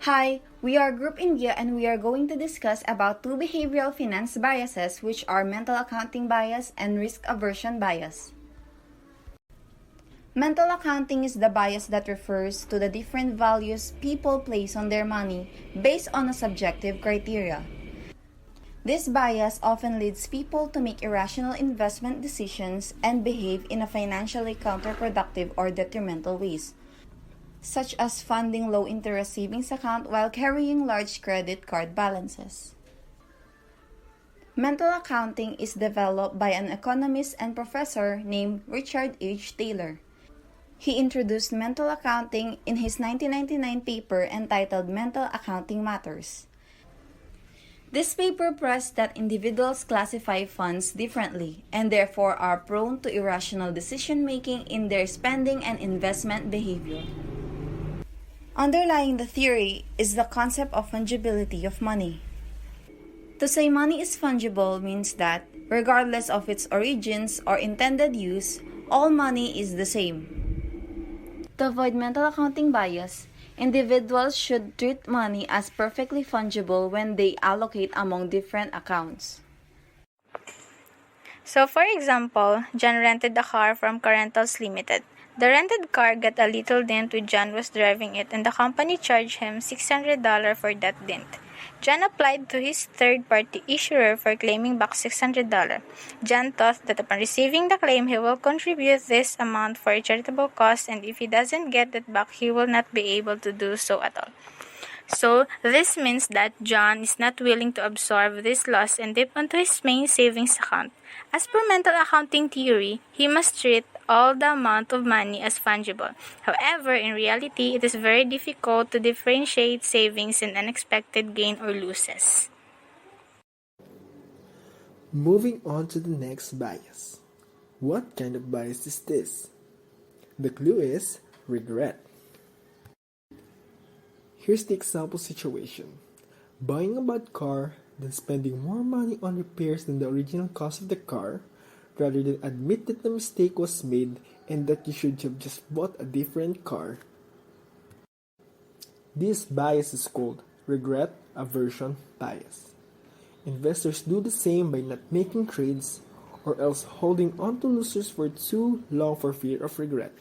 Hi, we are Group India and we are going to discuss about two behavioral finance biases, which are mental accounting bias and risk aversion bias. Mental accounting is the bias that refers to the different values people place on their money based on a subjective criteria. This bias often leads people to make irrational investment decisions and behave in a financially counterproductive or detrimental ways, such as funding low-interest savings account while carrying large credit card balances. Mental accounting is developed by an economist and professor named Richard H. Taylor. He introduced mental accounting in his 1999 paper entitled Mental Accounting Matters. This paper pressed that individuals classify funds differently and therefore are prone to irrational decision-making in their spending and investment behavior. Underlying the theory is the concept of fungibility of money. To say money is fungible means that, regardless of its origins or intended use, all money is the same. To avoid mental accounting bias, individuals should treat money as perfectly fungible when they allocate among different accounts. So, for example, John rented a car from Car Rentals Limited. The rented car got a little dent when John was driving it, and the company charged him $600 for that dent. John applied to his third-party insurer for claiming back $600. John thought that upon receiving the claim, he will contribute this amount for a charitable cause, and if he doesn't get it back, he will not be able to do so at all. So, this means that John is not willing to absorb this loss and dip onto his main savings account. As per mental accounting theory, he must treat all the amount of money as fungible. However, in reality, it is very difficult to differentiate savings and unexpected gain or losses. Moving on to the next bias. What kind of bias is this? The clue is regret. Here's the example situation. Buying a bad car, then spending more money on repairs than the original cost of the car, rather than admit that the mistake was made and that you should have just bought a different car. This bias is called regret aversion bias. Investors do the same by not making trades or else holding on to losers for too long for fear of regret.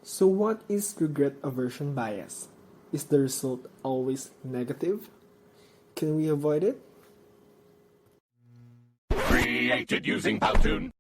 So what is regret aversion bias? Is the result always negative? Can we avoid it? Created using Powtoon.